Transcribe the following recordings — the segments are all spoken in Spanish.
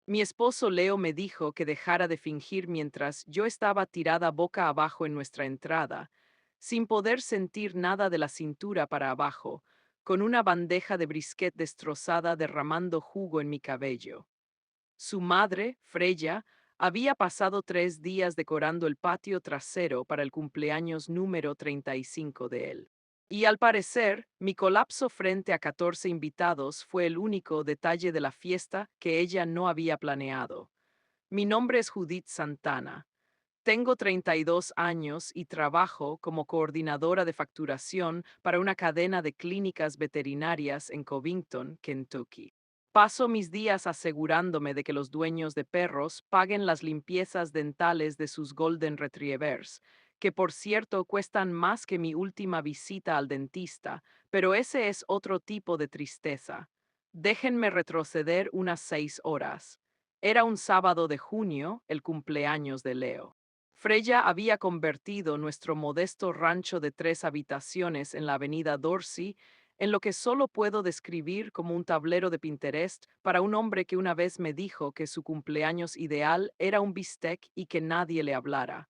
Mi esposo Leo me dijo que dejara de fingir mientras yo estaba tirada boca abajo en nuestra entrada, sin poder sentir nada de la cintura para abajo, con una bandeja de brisket destrozada derramando jugo en mi cabello. Su madre, Freya, había pasado 3 días decorando el patio trasero para el cumpleaños número 35 de él. Y al parecer, mi colapso frente a 14 invitados fue el único detalle de la fiesta que ella no había planeado. Mi nombre es Judith Santana. Tengo 32 años y trabajo como coordinadora de facturación para una cadena de clínicas veterinarias en Covington, Kentucky. Paso mis días asegurándome de que los dueños de perros paguen las limpiezas dentales de sus Golden Retrievers, que por cierto cuestan más que mi última visita al dentista, pero ese es otro tipo de tristeza. Déjenme retroceder unas 6 horas. Era un sábado de junio, el cumpleaños de Leo. Freya había convertido nuestro modesto rancho de 3 habitaciones en la avenida Dorsey en lo que solo puedo describir como un tablero de Pinterest para un hombre que una vez me dijo que su cumpleaños ideal era un bistec y que nadie le hablara.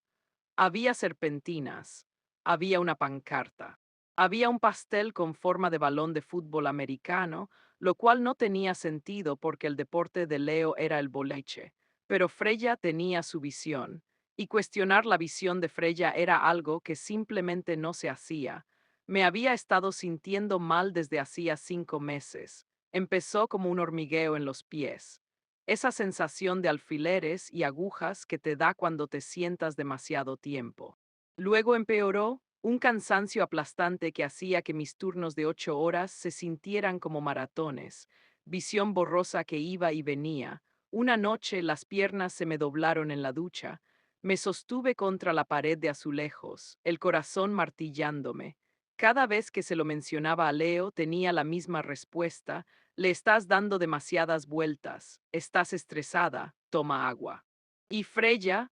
Había serpentinas, había una pancarta, había un pastel con forma de balón de fútbol americano, lo cual no tenía sentido porque el deporte de Leo era el boliche, pero Freya tenía su visión, y cuestionar la visión de Freya era algo que simplemente no se hacía. Me había estado sintiendo mal desde hacía 5 meses. Empezó como un hormigueo en los pies. Esa sensación de alfileres y agujas que te da cuando te sientas demasiado tiempo. Luego empeoró un cansancio aplastante que hacía que mis turnos de 8 horas se sintieran como maratones, visión borrosa que iba y venía. Una noche las piernas se me doblaron en la ducha. Me sostuve contra la pared de azulejos, el corazón martillándome. Cada vez que se lo mencionaba a Leo tenía la misma respuesta: le estás dando demasiadas vueltas, estás estresada, toma agua. Y Freya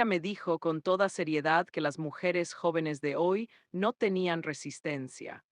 me dijo con toda seriedad que las mujeres jóvenes de hoy no tenían resistencia.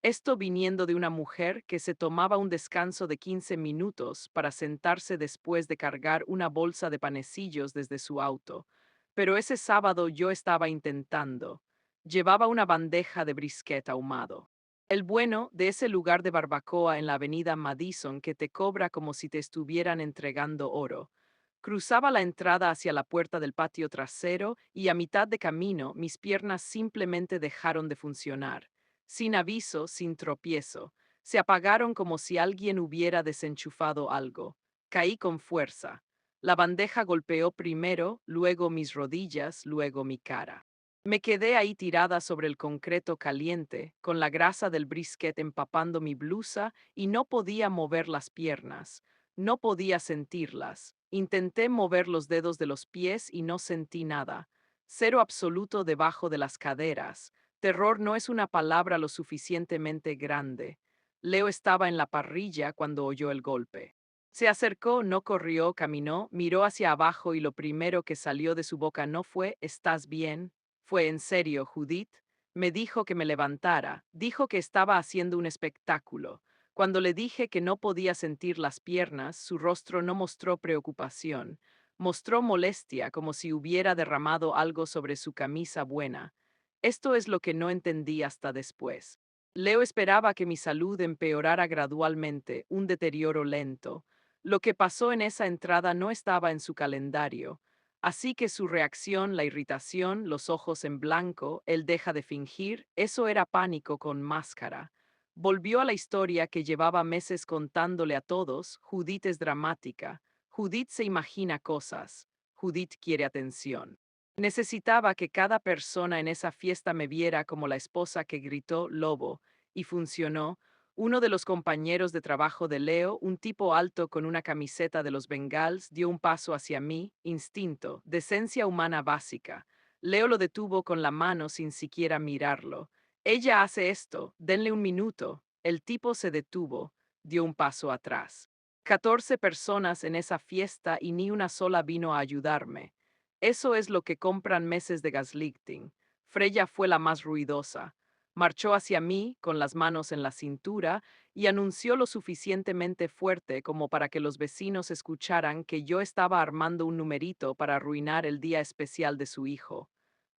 Esto viniendo de una mujer que se tomaba un descanso de 15 minutos para sentarse después de cargar una bolsa de panecillos desde su auto. Pero ese sábado yo estaba intentando. Llevaba una bandeja de brisket ahumado. El bueno de ese lugar de barbacoa en la avenida Madison que te cobra como si te estuvieran entregando oro. Cruzaba la entrada hacia la puerta del patio trasero y a mitad de camino mis piernas simplemente dejaron de funcionar. Sin aviso, sin tropiezo. Se apagaron como si alguien hubiera desenchufado algo. Caí con fuerza. La bandeja golpeó primero, luego mis rodillas, luego mi cara. Me quedé ahí tirada sobre el concreto caliente, con la grasa del brisket empapando mi blusa y no podía mover las piernas. No podía sentirlas. Intenté mover los dedos de los pies y no sentí nada. Cero absoluto debajo de las caderas. Terror no es una palabra lo suficientemente grande. Leo estaba en la parrilla cuando oyó el golpe. Se acercó, no corrió, caminó, miró hacia abajo y lo primero que salió de su boca no fue ¿estás bien? Fue en serio, Judith. Me dijo que me levantara, dijo que estaba haciendo un espectáculo. Cuando le dije que no podía sentir las piernas, su rostro no mostró preocupación. Mostró molestia, como si hubiera derramado algo sobre su camisa buena. Esto es lo que no entendí hasta después. Leo esperaba que mi salud empeorara gradualmente, un deterioro lento. Lo que pasó en esa entrada no estaba en su calendario. Así que su reacción, la irritación, los ojos en blanco, él deja de fingir, eso era pánico con máscara. Volvió a la historia que llevaba meses contándole a todos: Judith es dramática, Judith se imagina cosas, Judith quiere atención. Necesitaba que cada persona en esa fiesta me viera como la esposa que gritó lobo, y funcionó. Uno de los compañeros de trabajo de Leo, un tipo alto con una camiseta de los Bengals, dio un paso hacia mí, instinto, decencia humana básica. Leo lo detuvo con la mano sin siquiera mirarlo. Ella hace esto, denle un minuto. El tipo se detuvo, dio un paso atrás. 14 personas en esa fiesta y ni una sola vino a ayudarme. Eso es lo que compran meses de gaslighting. Freya fue la más ruidosa. Marchó hacia mí, con las manos en la cintura, y anunció lo suficientemente fuerte como para que los vecinos escucharan que yo estaba armando un numerito para arruinar el día especial de su hijo.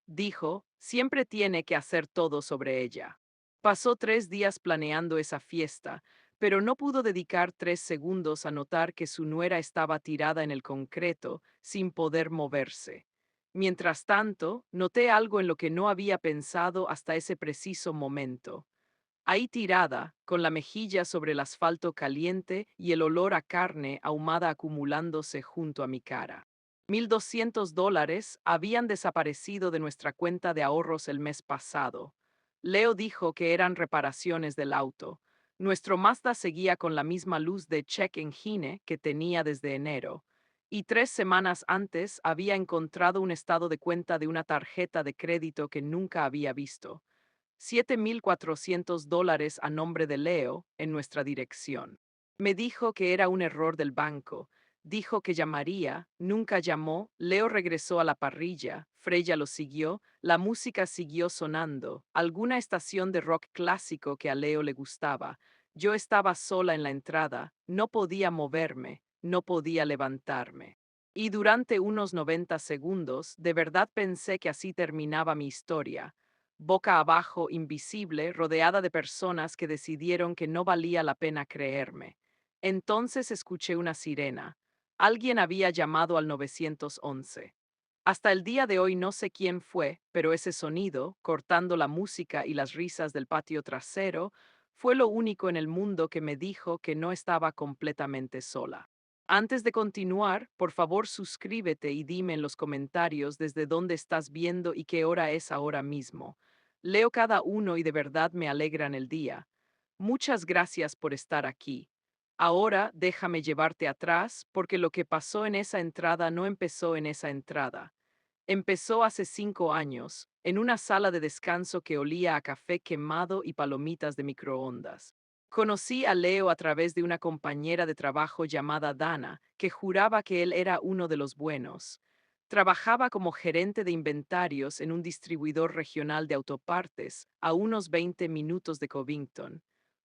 Dijo, siempre tiene que hacer todo sobre ella. Pasó 3 días planeando esa fiesta, pero no pudo dedicar 3 segundos a notar que su nuera estaba tirada en el concreto, sin poder moverse. Mientras tanto, noté algo en lo que no había pensado hasta ese preciso momento. Ahí tirada, con la mejilla sobre el asfalto caliente y el olor a carne ahumada acumulándose junto a mi cara. $1,200 habían desaparecido de nuestra cuenta de ahorros el mes pasado. Leo dijo que eran reparaciones del auto. Nuestro Mazda seguía con la misma luz de check engine que tenía desde enero. Y 3 semanas antes había encontrado un estado de cuenta de una tarjeta de crédito que nunca había visto. $7,400 a nombre de Leo en nuestra dirección. Me dijo que era un error del banco. Dijo que llamaría, nunca llamó, Leo regresó a la parrilla, Freya lo siguió, la música siguió sonando, alguna estación de rock clásico que a Leo le gustaba. Yo estaba sola en la entrada, no podía moverme, no podía levantarme. Y durante unos 90 segundos, de verdad pensé que así terminaba mi historia boca abajo, invisible, rodeada de personas que decidieron que no valía la pena creerme. Entonces escuché una sirena. Alguien había llamado al 911. Hasta el día de hoy no sé quién fue, pero ese sonido, cortando la música y las risas del patio trasero, fue lo único en el mundo que me dijo que no estaba completamente sola. Antes de continuar, por favor suscríbete y dime en los comentarios desde dónde estás viendo y qué hora es ahora mismo. Leo cada uno y de verdad me alegran el día. Muchas gracias por estar aquí. Ahora déjame llevarte atrás porque lo que pasó en esa entrada no empezó en esa entrada. Empezó hace 5 años, en una sala de descanso que olía a café quemado y palomitas de microondas. Conocí a Leo a través de una compañera de trabajo llamada Dana, que juraba que él era uno de los buenos. Trabajaba como gerente de inventarios en un distribuidor regional de autopartes, a unos 20 minutos de Covington.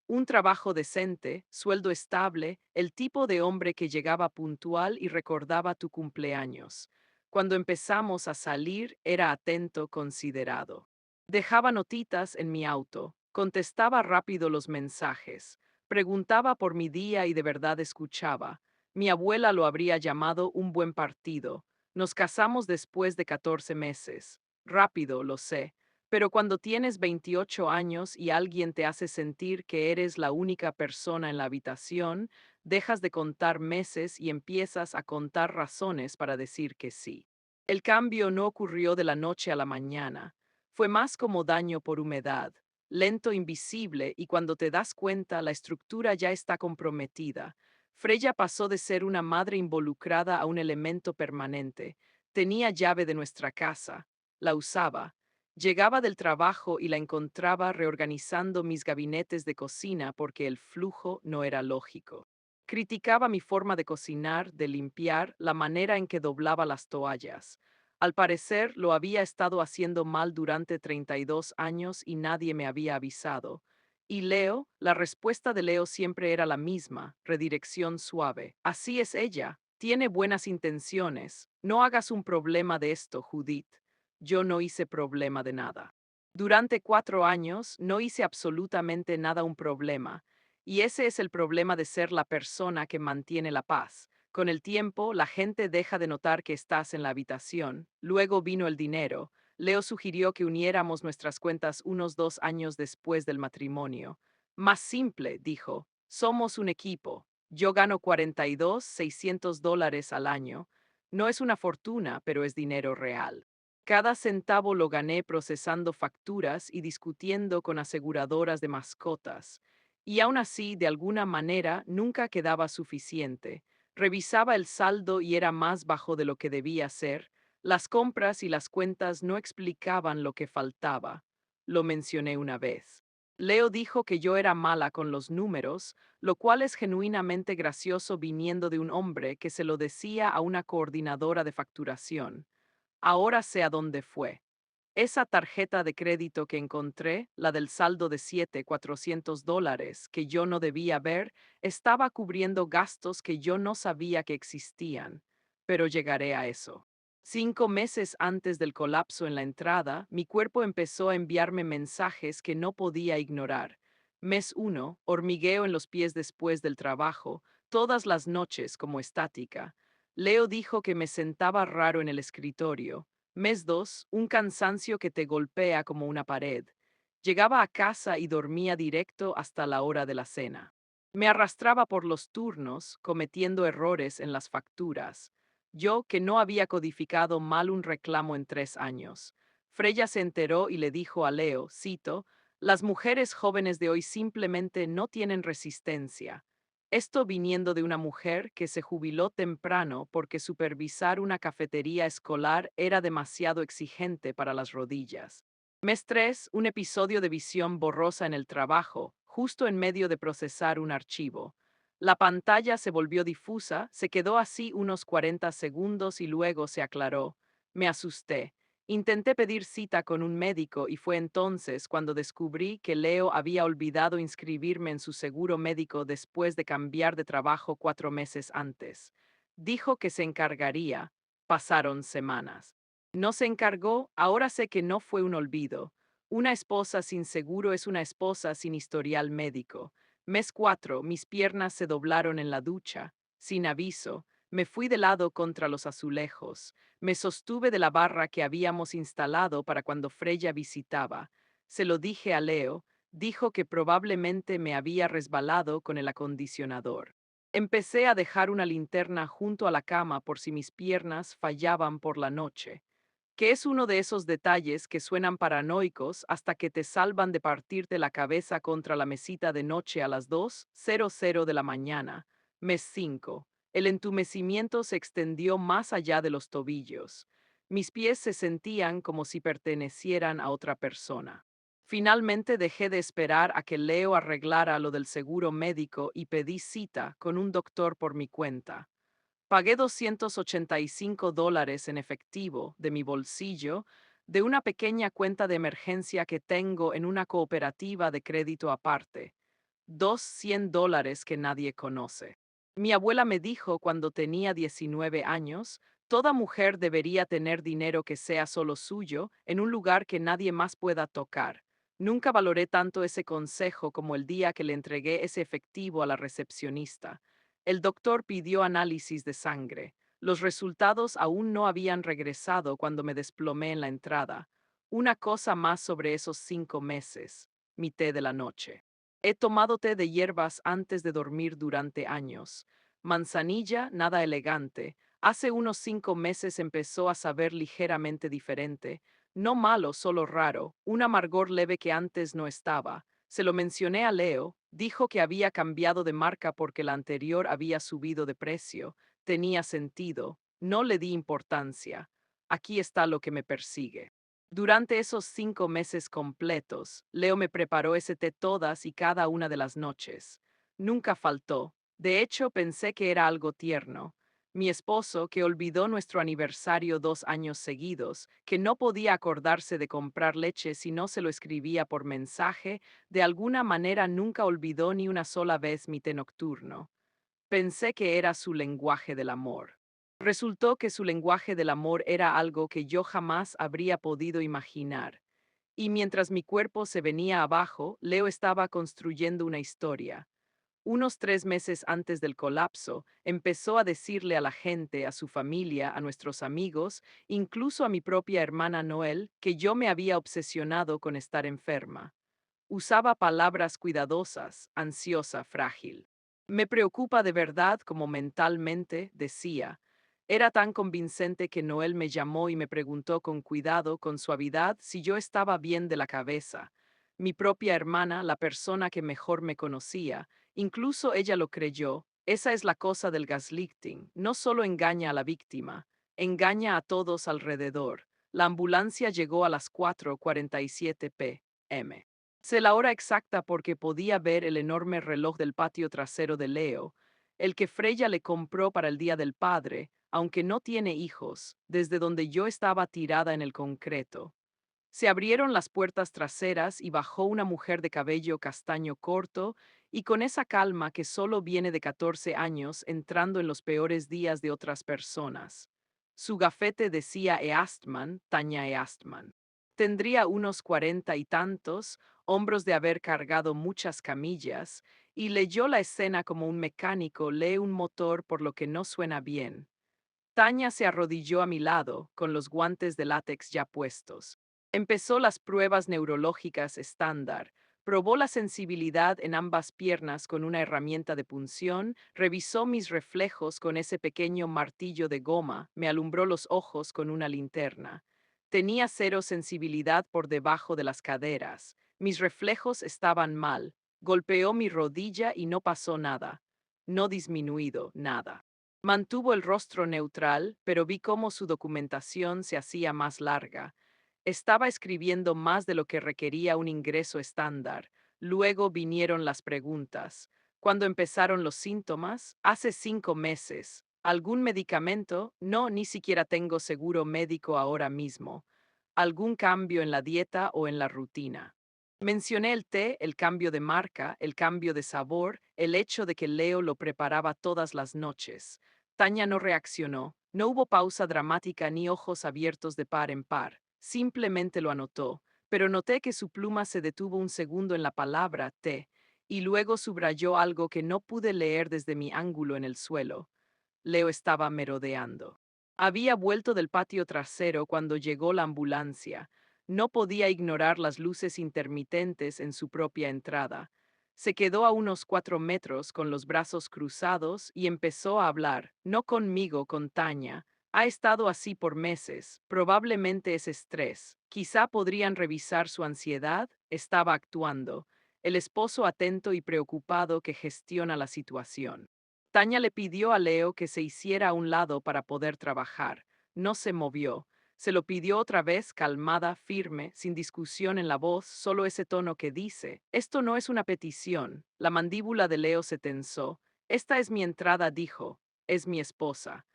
Un trabajo decente, sueldo estable, el tipo de hombre que llegaba puntual y recordaba tu cumpleaños. Cuando empezamos a salir, era atento, considerado. Dejaba notitas en mi auto, contestaba rápido los mensajes, preguntaba por mi día y de verdad escuchaba. Mi abuela lo habría llamado un buen partido. Nos casamos después de 14 meses. Rápido, lo sé. Pero cuando tienes 28 años y alguien te hace sentir que eres la única persona en la habitación, dejas de contar meses y empiezas a contar razones para decir que sí. El cambio no ocurrió de la noche a la mañana. Fue más como daño por humedad, lento, invisible, y cuando te das cuenta, la estructura ya está comprometida. Freya pasó de ser una madre involucrada a un elemento permanente. Tenía llave de nuestra casa. La usaba. Llegaba del trabajo y la encontraba reorganizando mis gabinetes de cocina porque el flujo no era lógico. Criticaba mi forma de cocinar, de limpiar, la manera en que doblaba las toallas. Al parecer, lo había estado haciendo mal durante 32 años y nadie me había avisado. Y Leo, la respuesta de Leo siempre era la misma, redirección suave. Así es ella, tiene buenas intenciones. No hagas un problema de esto, Judith. Yo no hice problema de nada. Durante 4 años no hice absolutamente nada un problema. Y ese es el problema de ser la persona que mantiene la paz. Con el tiempo, la gente deja de notar que estás en la habitación. Luego vino el dinero. Leo sugirió que uniéramos nuestras cuentas unos 2 años después del matrimonio. Más simple, dijo. Somos un equipo. Yo gano $42,600 al año. No es una fortuna, pero es dinero real. Cada centavo lo gané procesando facturas y discutiendo con aseguradoras de mascotas. Y aún así, de alguna manera, nunca quedaba suficiente. Revisaba el saldo y era más bajo de lo que debía ser. Las compras y las cuentas no explicaban lo que faltaba. Lo mencioné una vez. Leo dijo que yo era mala con los números, lo cual es genuinamente gracioso viniendo de un hombre que se lo decía a una coordinadora de facturación. Ahora sé a dónde fue. Esa tarjeta de crédito que encontré, la del saldo de $7,400 que yo no debía ver, estaba cubriendo gastos que yo no sabía que existían. Pero llegaré a eso. 5 meses antes del colapso en la entrada, mi cuerpo empezó a enviarme mensajes que no podía ignorar. Mes 1, hormigueo en los pies después del trabajo, todas las noches como estática. Leo dijo que me sentaba raro en el escritorio. Mes 2, un cansancio que te golpea como una pared. Llegaba a casa y dormía directo hasta la hora de la cena. Me arrastraba por los turnos, cometiendo errores en las facturas. Yo, que no había codificado mal un reclamo en 3 años. Freya se enteró y le dijo a Leo, cito, las mujeres jóvenes de hoy simplemente no tienen resistencia. Esto viniendo de una mujer que se jubiló temprano porque supervisar una cafetería escolar era demasiado exigente para las rodillas. Mes 3, un episodio de visión borrosa en el trabajo, justo en medio de procesar un archivo. La pantalla se volvió difusa, se quedó así unos 40 segundos y luego se aclaró. Me asusté. Intenté pedir cita con un médico y fue entonces cuando descubrí que Leo había olvidado inscribirme en su seguro médico después de cambiar de trabajo 4 meses antes. Dijo que se encargaría. Pasaron semanas. No se encargó, ahora sé que no fue un olvido. Una esposa sin seguro es una esposa sin historial médico. Mes 4, mis piernas se doblaron en la ducha. Sin aviso, me fui de lado contra los azulejos. Me sostuve de la barra que habíamos instalado para cuando Freya visitaba. Se lo dije a Leo, dijo que probablemente me había resbalado con el acondicionador. Empecé a dejar una linterna junto a la cama por si mis piernas fallaban por la noche, que es uno de esos detalles que suenan paranoicos hasta que te salvan de partirte la cabeza contra la mesita de noche a las 2:00 de la mañana. Mes 5. El entumecimiento se extendió más allá de los tobillos. Mis pies se sentían como si pertenecieran a otra persona. Finalmente dejé de esperar a que Leo arreglara lo del seguro médico y pedí cita con un doctor por mi cuenta. Pagué $285 en efectivo de mi bolsillo de una pequeña cuenta de emergencia que tengo en una cooperativa de crédito aparte. $100 que nadie conoce. Mi abuela me dijo cuando tenía 19 años, toda mujer debería tener dinero que sea solo suyo en un lugar que nadie más pueda tocar. Nunca valoré tanto ese consejo como el día que le entregué ese efectivo a la recepcionista. El doctor pidió análisis de sangre. Los resultados aún no habían regresado cuando me desplomé en la entrada. Una cosa más sobre esos 5 meses. Mi té de la noche. He tomado té de hierbas antes de dormir durante años. Manzanilla, nada elegante. Hace unos 5 meses empezó a saber ligeramente diferente. No malo, solo raro. Un amargor leve que antes no estaba. Se lo mencioné a Leo, dijo que había cambiado de marca porque la anterior había subido de precio. Tenía sentido. No le di importancia. Aquí está lo que me persigue. Durante esos 5 meses completos, Leo me preparó ese té todas y cada una de las noches. Nunca faltó. De hecho, pensé que era algo tierno. Mi esposo, que olvidó nuestro aniversario 2 años seguidos, que no podía acordarse de comprar leche si no se lo escribía por mensaje, de alguna manera nunca olvidó ni una sola vez mi té nocturno. Pensé que era su lenguaje del amor. Resultó que su lenguaje del amor era algo que yo jamás habría podido imaginar. Y mientras mi cuerpo se venía abajo, Leo estaba construyendo una historia. Unos 3 meses antes del colapso, empezó a decirle a la gente, a su familia, a nuestros amigos, incluso a mi propia hermana Noel, que yo me había obsesionado con estar enferma. Usaba palabras cuidadosas, ansiosa, frágil. Me preocupa de verdad como mentalmente, decía. Era tan convincente que Noel me llamó y me preguntó con cuidado, con suavidad, si yo estaba bien de la cabeza. Mi propia hermana, la persona que mejor me conocía, incluso ella lo creyó. Esa es la cosa del gaslighting. No solo engaña a la víctima, engaña a todos alrededor. La ambulancia llegó a las 4:47 p.m. Sé la hora exacta porque podía ver el enorme reloj del patio trasero de Leo, el que Freya le compró para el Día del Padre, aunque no tiene hijos, desde donde yo estaba tirada en el concreto. Se abrieron las puertas traseras y bajó una mujer de cabello castaño corto y con esa calma que solo viene de 14 años entrando en los peores días de otras personas. Su gafete decía Eastman, Tanya Eastman. Tendría unos 40 y tantos, hombros de haber cargado muchas camillas, y leyó la escena como un mecánico lee un motor por lo que no suena bien. Tanya se arrodilló a mi lado, con los guantes de látex ya puestos. Empezó las pruebas neurológicas estándar. Probó la sensibilidad en ambas piernas con una herramienta de punción, revisó mis reflejos con ese pequeño martillo de goma, me alumbró los ojos con una linterna. Tenía cero sensibilidad por debajo de las caderas. Mis reflejos estaban mal. Golpeó mi rodilla y no pasó nada. No disminuido, nada. Mantuvo el rostro neutral, pero vi cómo su documentación se hacía más larga. Estaba escribiendo más de lo que requería un ingreso estándar. Luego vinieron las preguntas. ¿Cuándo empezaron los síntomas? Hace 5 meses. ¿Algún medicamento? No, ni siquiera tengo seguro médico ahora mismo. ¿Algún cambio en la dieta o en la rutina? Mencioné el té, el cambio de marca, el cambio de sabor, el hecho de que Leo lo preparaba todas las noches. Tanya no reaccionó, no hubo pausa dramática ni ojos abiertos de par en par, simplemente lo anotó, pero noté que su pluma se detuvo un segundo en la palabra té, y luego subrayó algo que no pude leer desde mi ángulo en el suelo. Leo estaba merodeando. Había vuelto del patio trasero cuando llegó la ambulancia. No podía ignorar las luces intermitentes en su propia entrada. Se quedó a unos 4 metros con los brazos cruzados y empezó a hablar, no conmigo, con Tanya. Ha estado así por meses, probablemente es estrés. Quizá podrían revisar su ansiedad, estaba actuando. El esposo atento y preocupado que gestiona la situación. Tanya le pidió a Leo que se hiciera a un lado para poder trabajar. No se movió. Se lo pidió otra vez, calmada, firme, sin discusión en la voz, solo ese tono que dice, esto no es una petición. La mandíbula de Leo se tensó. Esta es mi entrada, dijo. Es mi esposa.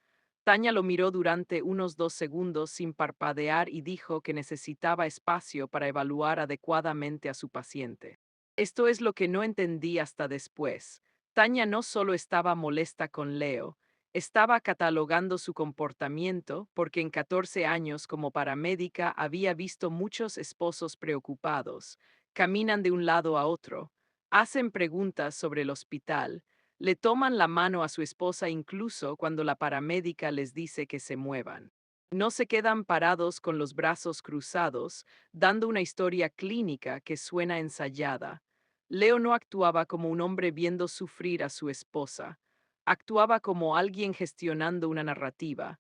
Tanya lo miró durante unos 2 segundos sin parpadear y dijo que necesitaba espacio para evaluar adecuadamente a su paciente. Esto es lo que no entendí hasta después. Tanya no solo estaba molesta con Leo, estaba catalogando su comportamiento porque en 14 años como paramédica había visto muchos esposos preocupados. Caminan de un lado a otro, hacen preguntas sobre el hospital, le toman la mano a su esposa incluso cuando la paramédica les dice que se muevan. No se quedan parados con los brazos cruzados, dando una historia clínica que suena ensayada. Leo no actuaba como un hombre viendo sufrir a su esposa. Actuaba como alguien gestionando una narrativa.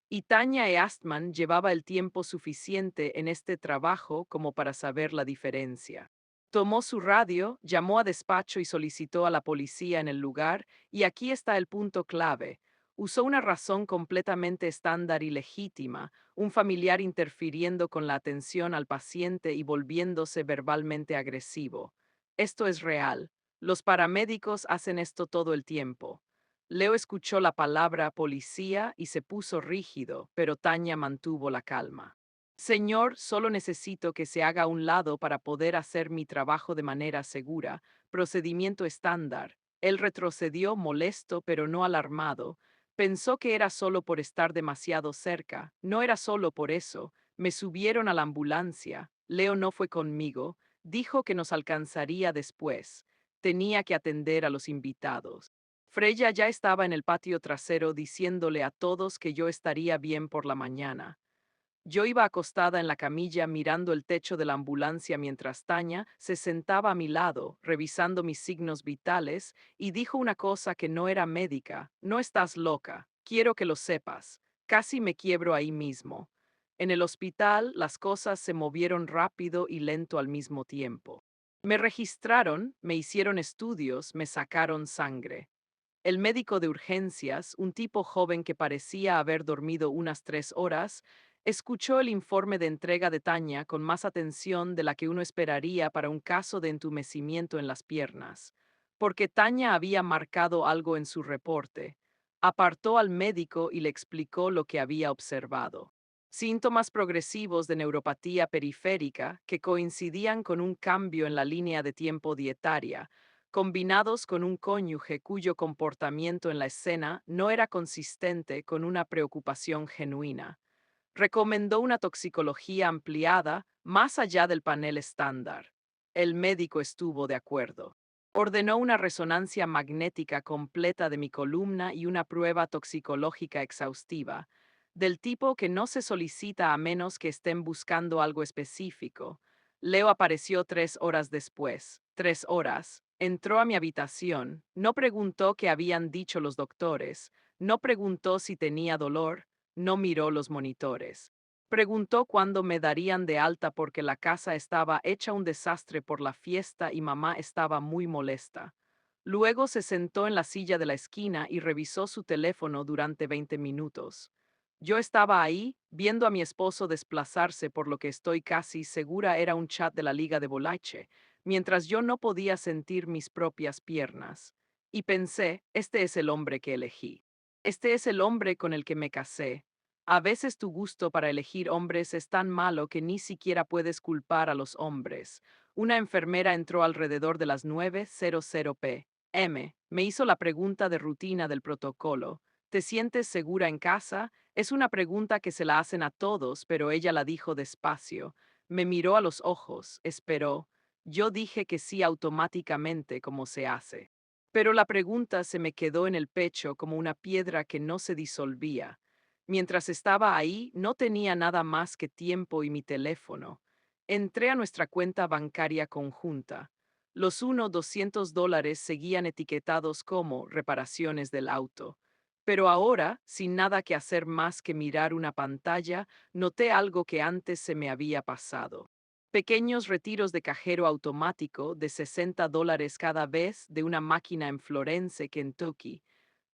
Y Tanya Eastman llevaba el tiempo suficiente en este trabajo como para saber la diferencia. Tomó su radio, llamó a despacho y solicitó a la policía en el lugar, y aquí está el punto clave. Usó una razón completamente estándar y legítima, un familiar interfiriendo con la atención al paciente y volviéndose verbalmente agresivo. Esto es real. Los paramédicos hacen esto todo el tiempo. Leo escuchó la palabra policía y se puso rígido, pero Tanya mantuvo la calma. Señor, solo necesito que se haga a un lado para poder hacer mi trabajo de manera segura. Procedimiento estándar. Él retrocedió molesto pero no alarmado. Pensó que era solo por estar demasiado cerca. No era solo por eso. Me subieron a la ambulancia. Leo no fue conmigo. Dijo que nos alcanzaría después. Tenía que atender a los invitados. Freya ya estaba en el patio trasero diciéndole a todos que yo estaría bien por la mañana. Yo iba acostada en la camilla mirando el techo de la ambulancia mientras Tanya se sentaba a mi lado, revisando mis signos vitales, y dijo una cosa que no era médica. No estás loca, quiero que lo sepas. Casi me quiebro ahí mismo. En el hospital las cosas se movieron rápido y lento al mismo tiempo. Me registraron, me hicieron estudios, me sacaron sangre. El médico de urgencias, un tipo joven que parecía haber dormido unas 3 horas, escuchó el informe de entrega de Tanya con más atención de la que uno esperaría para un caso de entumecimiento en las piernas, porque Tanya había marcado algo en su reporte. Apartó al médico y le explicó lo que había observado. Síntomas progresivos de neuropatía periférica que coincidían con un cambio en la línea de tiempo dietaria, combinados con un cónyuge cuyo comportamiento en la escena no era consistente con una preocupación genuina. Recomendó una toxicología ampliada más allá del panel estándar. El médico estuvo de acuerdo. Ordenó una resonancia magnética completa de mi columna y una prueba toxicológica exhaustiva, del tipo que no se solicita a menos que estén buscando algo específico. Leo apareció 3 horas después. 3 horas. Entró a mi habitación. No preguntó qué habían dicho los doctores. No preguntó si tenía dolor. No miró los monitores. Preguntó cuándo me darían de alta porque la casa estaba hecha un desastre por la fiesta y mamá estaba muy molesta. Luego se sentó en la silla de la esquina y revisó su teléfono durante 20 minutos. Yo estaba ahí, viendo a mi esposo desplazarse por lo que estoy casi segura era un chat de la liga de boliche, mientras yo no podía sentir mis propias piernas. Y pensé, este es el hombre que elegí. Este es el hombre con el que me casé. A veces tu gusto para elegir hombres es tan malo que ni siquiera puedes culpar a los hombres. Una enfermera entró alrededor de las 9:00 p.m. Me hizo la pregunta de rutina del protocolo. ¿Te sientes segura en casa? Es una pregunta que se la hacen a todos, pero ella la dijo despacio. Me miró a los ojos, esperó. Yo dije que sí automáticamente, como se hace. Pero la pregunta se me quedó en el pecho como una piedra que no se disolvía. Mientras estaba ahí, no tenía nada más que tiempo y mi teléfono. Entré a nuestra cuenta bancaria conjunta. Los $200 seguían etiquetados como reparaciones del auto. Pero ahora, sin nada que hacer más que mirar una pantalla, noté algo que antes se me había pasado. Pequeños retiros de cajero automático de $60 cada vez de una máquina en Florence, Kentucky.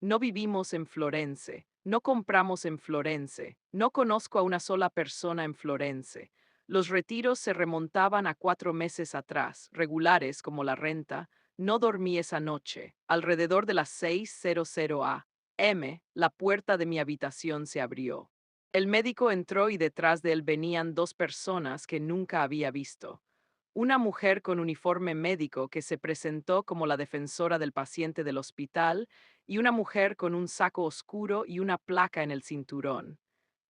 No vivimos en Florence, no compramos en Florence, no conozco a una sola persona en Florence. Los retiros se remontaban a 4 meses atrás, regulares como la renta. No dormí esa noche. Alrededor de las 6:00 a.m., la puerta de mi habitación se abrió. El médico entró y detrás de él venían 2 personas que nunca había visto. Una mujer con uniforme médico que se presentó como la defensora del paciente del hospital y una mujer con un saco oscuro y una placa en el cinturón.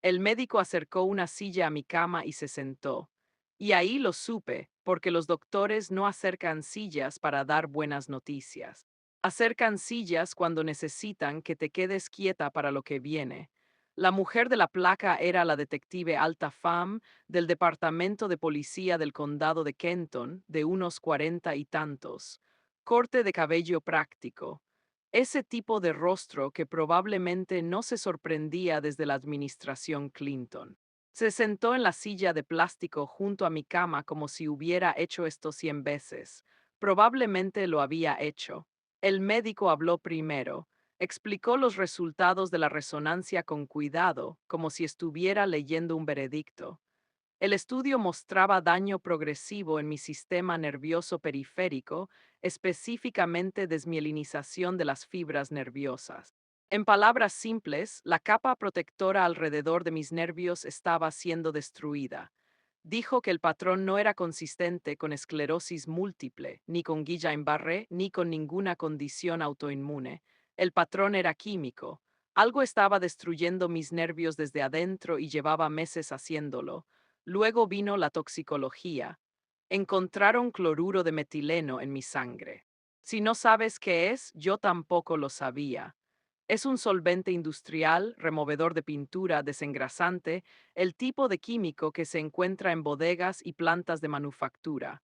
El médico acercó una silla a mi cama y se sentó. Y ahí lo supe, porque los doctores no acercan sillas para dar buenas noticias. Acercan sillas cuando necesitan que te quedes quieta para lo que viene. La mujer de la placa era la detective Alta Pham del Departamento de Policía del Condado de Kenton, de unos 40 y tantos. Corte de cabello práctico. Ese tipo de rostro que probablemente no se sorprendía desde la administración Clinton. Se sentó en la silla de plástico junto a mi cama como si hubiera hecho esto 100 veces. Probablemente lo había hecho. El médico habló primero. Explicó los resultados de la resonancia con cuidado, como si estuviera leyendo un veredicto. El estudio mostraba daño progresivo en mi sistema nervioso periférico, específicamente desmielinización de las fibras nerviosas. En palabras simples, la capa protectora alrededor de mis nervios estaba siendo destruida. Dijo que el patrón no era consistente con esclerosis múltiple, ni con Guillain-Barré, ni con ninguna condición autoinmune. El patrón era químico. Algo estaba destruyendo mis nervios desde adentro y llevaba meses haciéndolo. Luego vino la toxicología. Encontraron cloruro de metileno en mi sangre. Si no sabes qué es, yo tampoco lo sabía. Es un solvente industrial, removedor de pintura, desengrasante, el tipo de químico que se encuentra en bodegas y plantas de manufactura.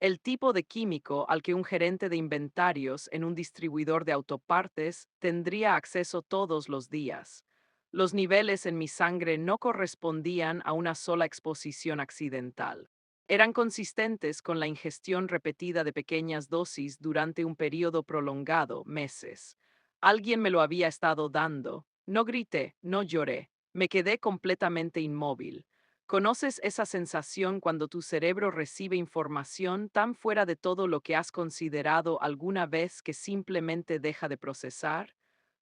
El tipo de químico al que un gerente de inventarios en un distribuidor de autopartes tendría acceso todos los días. Los niveles en mi sangre no correspondían a una sola exposición accidental. Eran consistentes con la ingestión repetida de pequeñas dosis durante un periodo prolongado, meses. Alguien me lo había estado dando. No grité, no lloré. Me quedé completamente inmóvil. ¿Conoces esa sensación cuando tu cerebro recibe información tan fuera de todo lo que has considerado alguna vez que simplemente deja de procesar?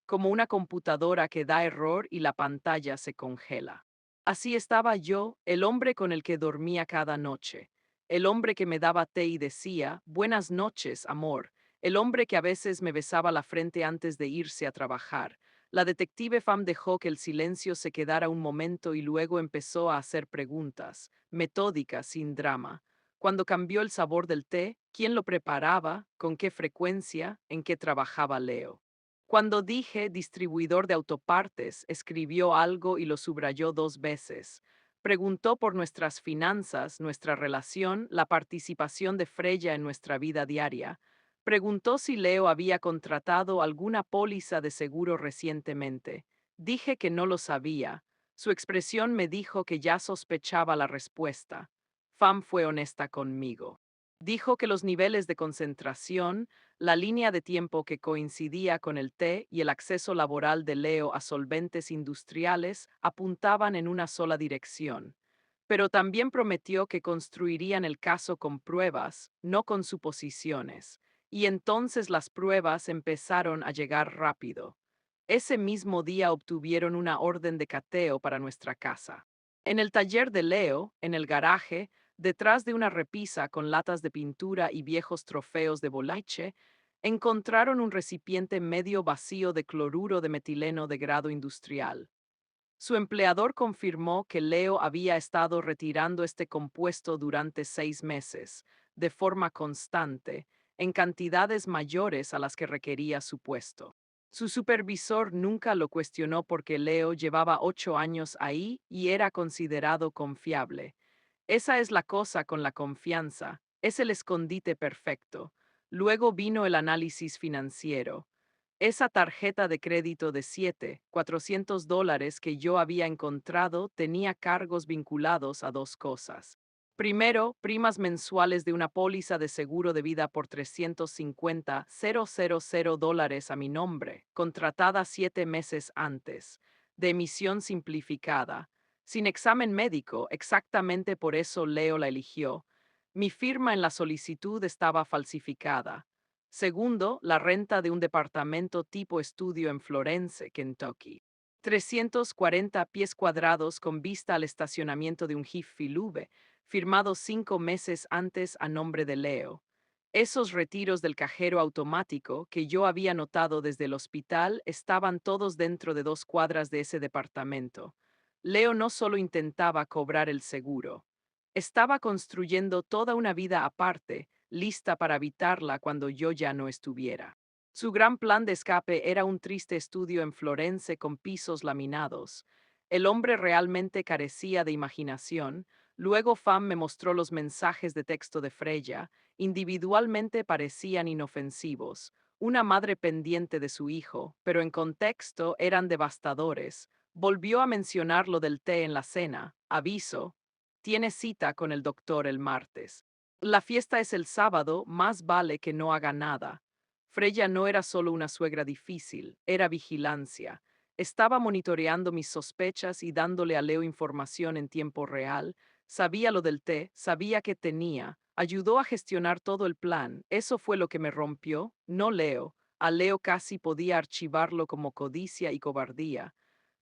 Como una computadora que da error y la pantalla se congela. Así estaba yo, el hombre con el que dormía cada noche, el hombre que me daba té y decía, buenas noches, amor, el hombre que a veces me besaba la frente antes de irse a trabajar. La detective Pham dejó que el silencio se quedara un momento y luego empezó a hacer preguntas, metódicas, sin drama. Cuando cambió el sabor del té, quién lo preparaba, con qué frecuencia, en qué trabajaba Leo. Cuando dije distribuidor de autopartes, escribió algo y lo subrayó 2 veces. Preguntó por nuestras finanzas, nuestra relación, la participación de Freya en nuestra vida diaria. Preguntó si Leo había contratado alguna póliza de seguro recientemente. Dije que no lo sabía. Su expresión me dijo que ya sospechaba la respuesta. Pham fue honesta conmigo. Dijo que los niveles de concentración, la línea de tiempo que coincidía con el té y el acceso laboral de Leo a solventes industriales apuntaban en una sola dirección. Pero también prometió que construirían el caso con pruebas, no con suposiciones. Y entonces las pruebas empezaron a llegar rápido. Ese mismo día obtuvieron una orden de cateo para nuestra casa. En el taller de Leo, en el garaje, detrás de una repisa con latas de pintura y viejos trofeos de boliche, encontraron un recipiente medio vacío de cloruro de metileno de grado industrial. Su empleador confirmó que Leo había estado retirando este compuesto durante 6 meses, de forma constante, en cantidades mayores a las que requería su puesto. Su supervisor nunca lo cuestionó porque Leo llevaba 8 años ahí y era considerado confiable. Esa es la cosa con la confianza, es el escondite perfecto. Luego vino el análisis financiero. Esa tarjeta de crédito de $7,400 que yo había encontrado tenía cargos vinculados a 2 cosas. Primero, primas mensuales de una póliza de seguro de vida por $350,000 a mi nombre, contratada 7 meses antes, de emisión simplificada, sin examen médico, exactamente por eso Leo la eligió. Mi firma en la solicitud estaba falsificada. Segundo, la renta de un departamento tipo estudio en Florence, Kentucky. 340 pies cuadrados con vista al estacionamiento de un Jiffy firmado 5 meses antes a nombre de Leo. Esos retiros del cajero automático que yo había notado desde el hospital estaban todos dentro de 2 cuadras de ese departamento. Leo no solo intentaba cobrar el seguro, estaba construyendo toda una vida aparte, lista para habitarla cuando yo ya no estuviera. Su gran plan de escape era un triste estudio en Florence con pisos laminados. El hombre realmente carecía de imaginación. Luego Pham me mostró los mensajes de texto de Freya. Individualmente parecían inofensivos, una madre pendiente de su hijo, pero en contexto eran devastadores. Volvió a mencionar lo del té en la cena. Aviso, tiene cita con el doctor el martes. La fiesta es el sábado, más vale que no haga nada. Freya no era solo una suegra difícil, era vigilancia. Estaba monitoreando mis sospechas y dándole a Leo información en tiempo real. Sabía lo del té, sabía que tenía. Ayudó a gestionar todo el plan. Eso fue lo que me rompió, no Leo. A Leo casi podía archivarlo como codicia y cobardía.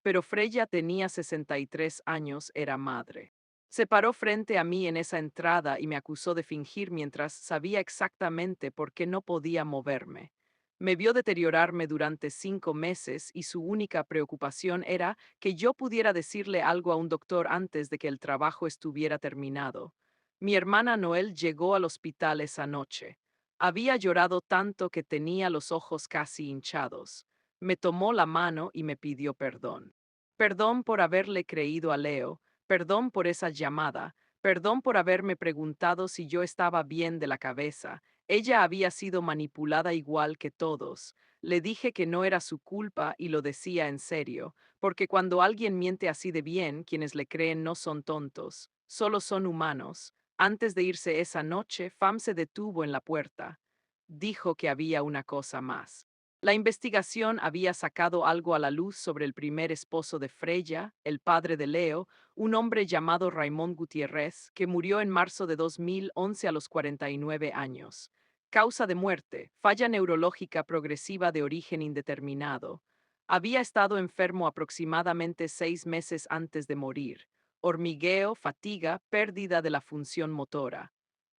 Pero Freya tenía 63 años, era madre. Se paró frente a mí en esa entrada y me acusó de fingir mientras sabía exactamente por qué no podía moverme. Me vio deteriorarme durante 5 meses y su única preocupación era que yo pudiera decirle algo a un doctor antes de que el trabajo estuviera terminado. Mi hermana Noel llegó al hospital esa noche. Había llorado tanto que tenía los ojos casi hinchados. Me tomó la mano y me pidió perdón. Perdón por haberle creído a Leo, perdón por esa llamada, perdón por haberme preguntado si yo estaba bien de la cabeza. Ella había sido manipulada igual que todos. Le dije que no era su culpa y lo decía en serio, porque cuando alguien miente así de bien, quienes le creen no son tontos, solo son humanos. Antes de irse esa noche, Pham se detuvo en la puerta. Dijo que había una cosa más. La investigación había sacado algo a la luz sobre el primer esposo de Freya, el padre de Leo, un hombre llamado Raymond Gutiérrez, que murió en marzo de 2011 a los 49 años. Causa de muerte, falla neurológica progresiva de origen indeterminado. Había estado enfermo aproximadamente 6 meses antes de morir. Hormigueo, fatiga, pérdida de la función motora.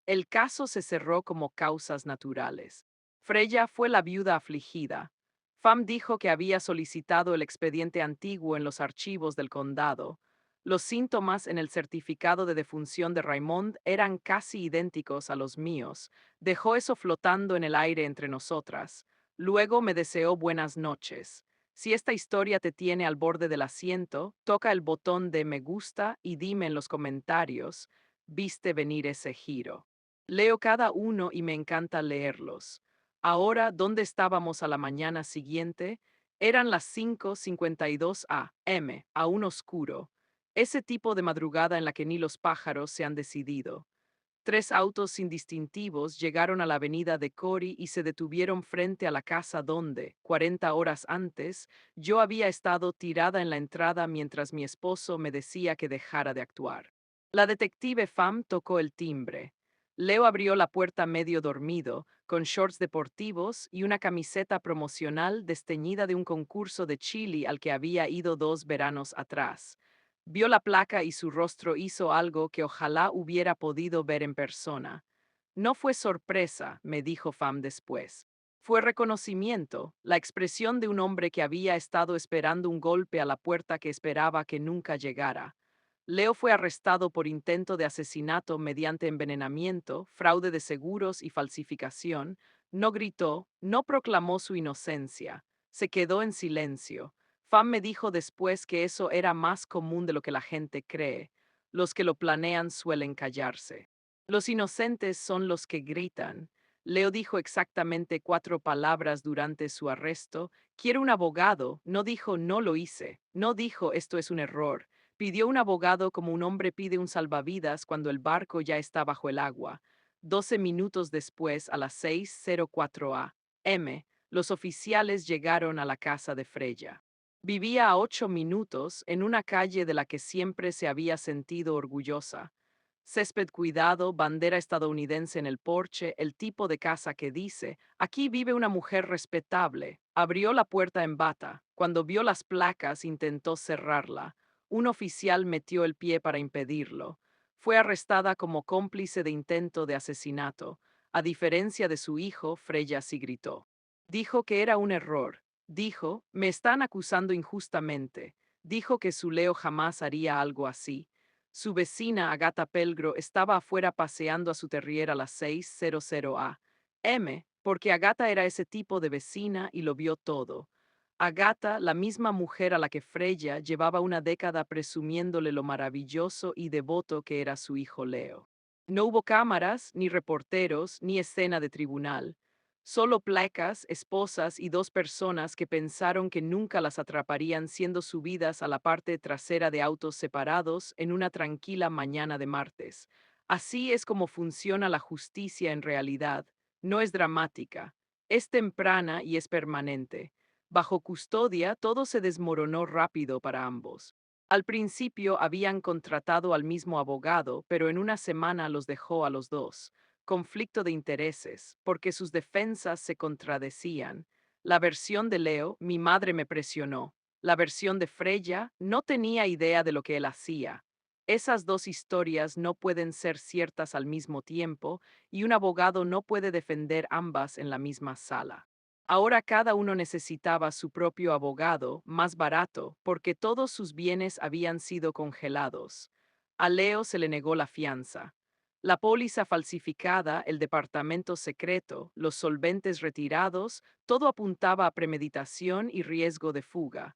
El caso se cerró como causas naturales. Freya fue la viuda afligida. Pham dijo que había solicitado el expediente antiguo en los archivos del condado. Los síntomas en el certificado de defunción de Raymond eran casi idénticos a los míos. Dejó eso flotando en el aire entre nosotras. Luego me deseó buenas noches. Si esta historia te tiene al borde del asiento, toca el botón de me gusta y dime en los comentarios, ¿viste venir ese giro? Leo cada uno y me encanta leerlos. Ahora, ¿dónde estábamos a la mañana siguiente? Eran las 5:52 a.m., aún oscuro. Ese tipo de madrugada en la que ni los pájaros se han decidido. 3 autos sin distintivos llegaron a la avenida de Cory y se detuvieron frente a la casa donde, 40 horas antes, yo había estado tirada en la entrada mientras mi esposo me decía que dejara de actuar. La detective Pham tocó el timbre. Leo abrió la puerta medio dormido, con shorts deportivos y una camiseta promocional desteñida de un concurso de chili al que había ido 2 veranos atrás. Vio la placa y su rostro hizo algo que ojalá hubiera podido ver en persona. No fue sorpresa, me dijo Pham después. Fue reconocimiento, la expresión de un hombre que había estado esperando un golpe a la puerta que esperaba que nunca llegara. Leo fue arrestado por intento de asesinato mediante envenenamiento, fraude de seguros y falsificación. No gritó, no proclamó su inocencia. Se quedó en silencio. Pham me dijo después que eso era más común de lo que la gente cree. Los que lo planean suelen callarse. Los inocentes son los que gritan. Leo dijo exactamente 4 palabras durante su arresto. Quiero un abogado. No dijo no lo hice. No dijo esto es un error. Pidió un abogado como un hombre pide un salvavidas cuando el barco ya está bajo el agua. 12 minutos después, a las 6:04 a.m., los oficiales llegaron a la casa de Freya. Vivía a 8 minutos en una calle de la que siempre se había sentido orgullosa. Césped cuidado, bandera estadounidense en el porche, el tipo de casa que dice, aquí vive una mujer respetable. Abrió la puerta en bata. Cuando vio las placas, intentó cerrarla. Un oficial metió el pie para impedirlo. Fue arrestada como cómplice de intento de asesinato. A diferencia de su hijo, Freya sí gritó. Dijo que era un error. Dijo, me están acusando injustamente. Dijo que su Leo jamás haría algo así. Su vecina, Agatha Pelgro, estaba afuera paseando a su terrier a las 6:00 a.m., porque Agatha era ese tipo de vecina y lo vio todo. Agatha, la misma mujer a la que Freya llevaba una década presumiéndole lo maravilloso y devoto que era su hijo Leo. No hubo cámaras, ni reporteros, ni escena de tribunal. Solo placas, esposas y 2 personas que pensaron que nunca las atraparían siendo subidas a la parte trasera de autos separados en una tranquila mañana de martes. Así es como funciona la justicia en realidad. No es dramática. Es temprana y es permanente. Bajo custodia, todo se desmoronó rápido para ambos. Al principio habían contratado al mismo abogado, pero en una semana los dejó a los dos. Conflicto de intereses, porque sus defensas se contradecían. La versión de Leo, mi madre me presionó. La versión de Freya, no tenía idea de lo que él hacía. Esas 2 historias no pueden ser ciertas al mismo tiempo y un abogado no puede defender ambas en la misma sala. Ahora cada uno necesitaba su propio abogado, más barato, porque todos sus bienes habían sido congelados. A Leo se le negó la fianza. La póliza falsificada, el departamento secreto, los solventes retirados, todo apuntaba a premeditación y riesgo de fuga.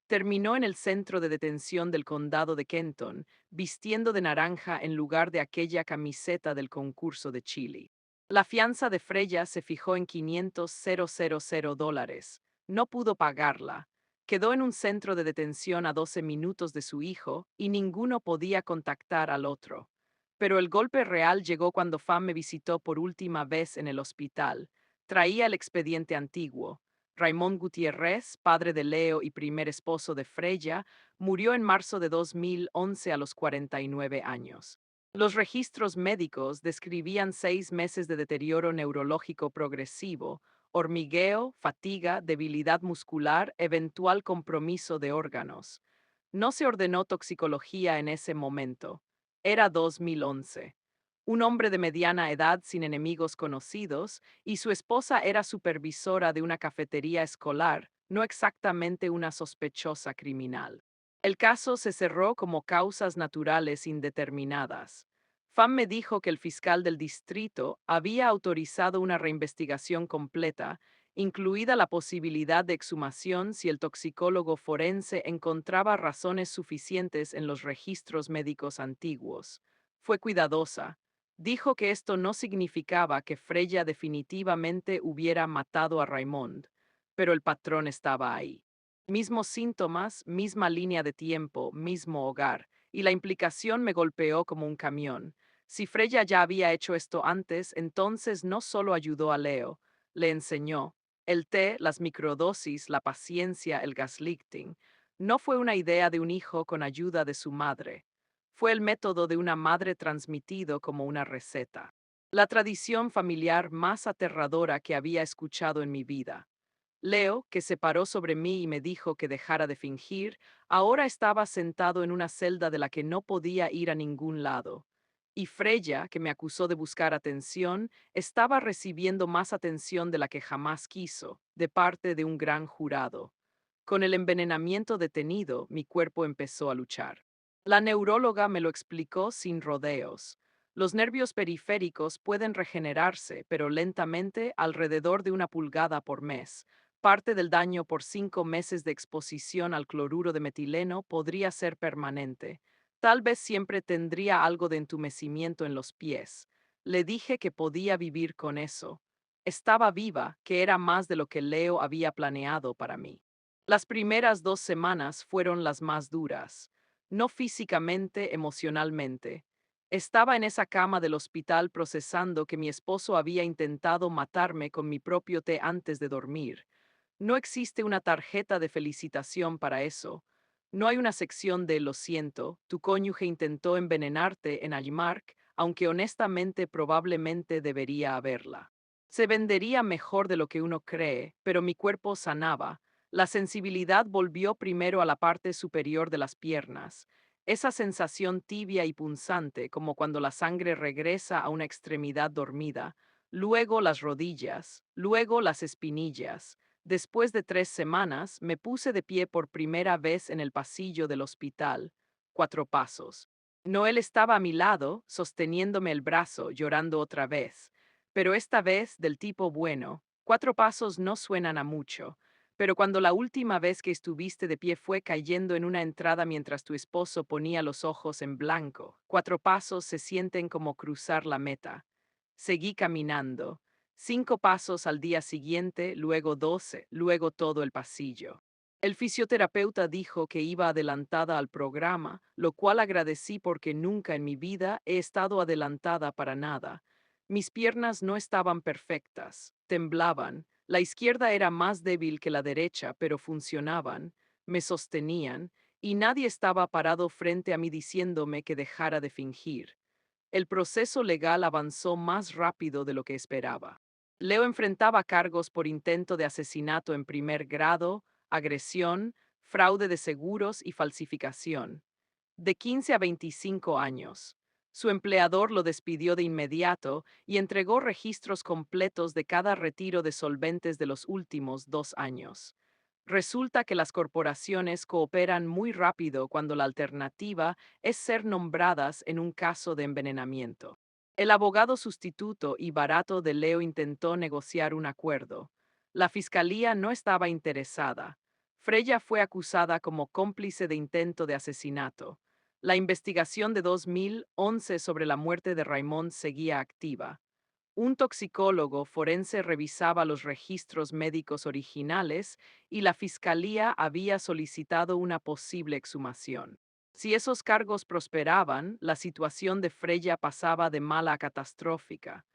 Terminó en el centro de detención del condado de Kenton, vistiendo de naranja en lugar de aquella camiseta del concurso de Chile. La fianza de Freya se fijó en $500,000. No pudo pagarla. Quedó en un centro de detención a 12 minutos de su hijo y ninguno podía contactar al otro. Pero el golpe real llegó cuando Pham me visitó por última vez en el hospital. Traía el expediente antiguo. Raymond Gutiérrez, padre de Leo y primer esposo de Freya, murió en marzo de 2011 a los 49 años. Los registros médicos describían 6 meses de deterioro neurológico progresivo, hormigueo, fatiga, debilidad muscular, eventual compromiso de órganos. No se ordenó toxicología en ese momento. Era 2011. Un hombre de mediana edad sin enemigos conocidos, y su esposa era supervisora de una cafetería escolar, no exactamente una sospechosa criminal. El caso se cerró como causas naturales indeterminadas. Pham me dijo que el fiscal del distrito había autorizado una reinvestigación completa, incluida la posibilidad de exhumación si el toxicólogo forense encontraba razones suficientes en los registros médicos antiguos. Fue cuidadosa. Dijo que esto no significaba que Freya definitivamente hubiera matado a Raymond, pero el patrón estaba ahí. Mismos síntomas, misma línea de tiempo, mismo hogar, y la implicación me golpeó como un camión. Si Freya ya había hecho esto antes, entonces no solo ayudó a Leo, le enseñó. El té, las microdosis, la paciencia, el gaslighting, no fue una idea de un hijo con ayuda de su madre. Fue el método de una madre transmitido como una receta. La tradición familiar más aterradora que había escuchado en mi vida. Leo, que se paró sobre mí y me dijo que dejara de fingir, ahora estaba sentado en una celda de la que no podía ir a ningún lado. Y Freya, que me acusó de buscar atención, estaba recibiendo más atención de la que jamás quiso, de parte de un gran jurado. Con el envenenamiento detenido, mi cuerpo empezó a luchar. La neuróloga me lo explicó sin rodeos. Los nervios periféricos pueden regenerarse, pero lentamente, alrededor de 1 pulgada por mes. Parte del daño por 5 meses de exposición al cloruro de metileno podría ser permanente. Tal vez siempre tendría algo de entumecimiento en los pies. Le dije que podía vivir con eso. Estaba viva, que era más de lo que Leo había planeado para mí. Las primeras 2 semanas fueron las más duras, no físicamente, emocionalmente. Estaba en esa cama del hospital procesando que mi esposo había intentado matarme con mi propio té antes de dormir. No existe una tarjeta de felicitación para eso. No hay una sección de lo siento, tu cónyuge intentó envenenarte en Almark, aunque honestamente probablemente debería haberla. Se vendería mejor de lo que uno cree, pero mi cuerpo sanaba. La sensibilidad volvió primero a la parte superior de las piernas. Esa sensación tibia y punzante, como cuando la sangre regresa a una extremidad dormida. Luego las rodillas, luego las espinillas. Después de 3 semanas, me puse de pie por primera vez en el pasillo del hospital. 4 pasos. Noel estaba a mi lado, sosteniéndome el brazo, llorando otra vez. Pero esta vez del tipo bueno. 4 pasos no suenan a mucho. Pero cuando la última vez que estuviste de pie fue cayendo en una entrada mientras tu esposo ponía los ojos en blanco, 4 pasos se sienten como cruzar la meta. Seguí caminando. 5 pasos al día siguiente, luego 12, luego todo el pasillo. El fisioterapeuta dijo que iba adelantada al programa, lo cual agradecí porque nunca en mi vida he estado adelantada para nada. Mis piernas no estaban perfectas, temblaban. La izquierda era más débil que la derecha, pero funcionaban, me sostenían, y nadie estaba parado frente a mí diciéndome que dejara de fingir. El proceso legal avanzó más rápido de lo que esperaba. Leo enfrentaba cargos por intento de asesinato en primer grado, agresión, fraude de seguros y falsificación. De 15 a 25 años. Su empleador lo despidió de inmediato y entregó registros completos de cada retiro de solventes de los últimos 2 años. Resulta que las corporaciones cooperan muy rápido cuando la alternativa es ser nombradas en un caso de envenenamiento. El abogado sustituto y barato de Leo intentó negociar un acuerdo. La fiscalía no estaba interesada. Freya fue acusada como cómplice de intento de asesinato. La investigación de 2011 sobre la muerte de Raymond seguía activa. Un toxicólogo forense revisaba los registros médicos originales y la fiscalía había solicitado una posible exhumación. Si esos cargos prosperaban, la situación de Freya pasaba de mala a catastrófica.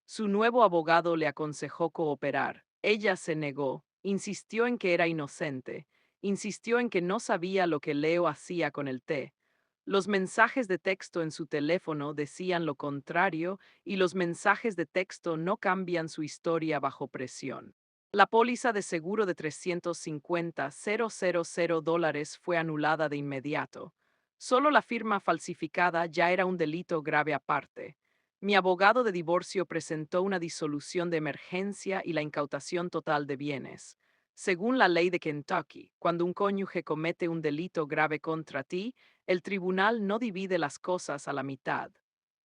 Su nuevo abogado le aconsejó cooperar. Ella se negó, insistió en que era inocente, insistió en que no sabía lo que Leo hacía con el té. Los mensajes de texto en su teléfono decían lo contrario y los mensajes de texto no cambian su historia bajo presión. La póliza de seguro de $350,000 fue anulada de inmediato. Solo la firma falsificada ya era un delito grave aparte. Mi abogado de divorcio presentó una disolución de emergencia y la incautación total de bienes. Según la ley de Kentucky, cuando un cónyuge comete un delito grave contra ti, el tribunal no divide las cosas a la mitad,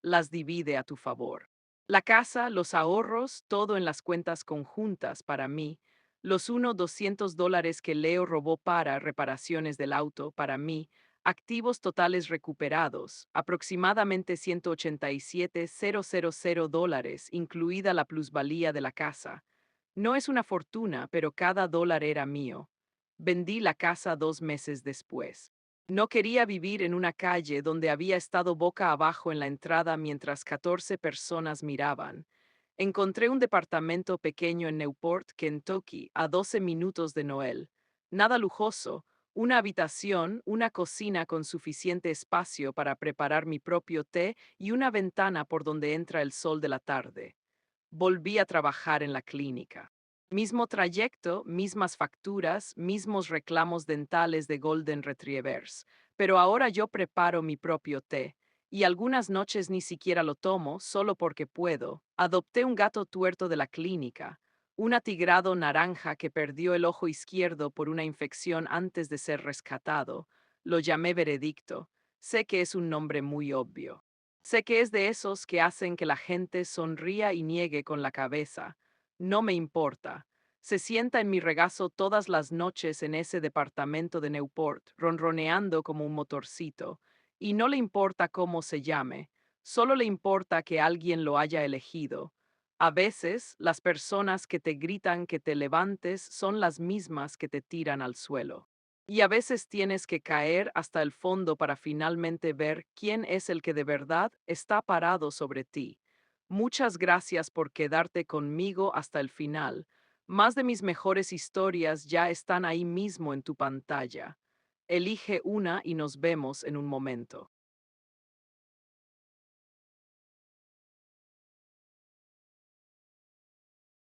las divide a tu favor. La casa, los ahorros, todo en las cuentas conjuntas para mí, los $200 que Leo robó para reparaciones del auto para mí, activos totales recuperados, aproximadamente $187,000, incluida la plusvalía de la casa. No es una fortuna, pero cada dólar era mío. Vendí la casa 2 meses después. No quería vivir en una calle donde había estado boca abajo en la entrada mientras 14 personas miraban. Encontré un departamento pequeño en Newport, Kentucky, a 12 minutos de Noel. Nada lujoso, una habitación, una cocina con suficiente espacio para preparar mi propio té y una ventana por donde entra el sol de la tarde. Volví a trabajar en la clínica. Mismo trayecto, mismas facturas, mismos reclamos dentales de Golden Retrievers, pero ahora yo preparo mi propio té, y algunas noches ni siquiera lo tomo solo porque puedo. Adopté un gato tuerto de la clínica, un atigrado naranja que perdió el ojo izquierdo por una infección antes de ser rescatado. Lo llamé Veredicto. Sé que es un nombre muy obvio. Sé que es de esos que hacen que la gente sonría y niegue con la cabeza. No me importa. Se sienta en mi regazo todas las noches en ese departamento de Newport, ronroneando como un motorcito. Y no le importa cómo se llame, solo le importa que alguien lo haya elegido. A veces, las personas que te gritan que te levantes son las mismas que te tiran al suelo. Y a veces tienes que caer hasta el fondo para finalmente ver quién es el que de verdad está parado sobre ti. Muchas gracias por quedarte conmigo hasta el final. Más de mis mejores historias ya están ahí mismo en tu pantalla. Elige una y nos vemos en un momento.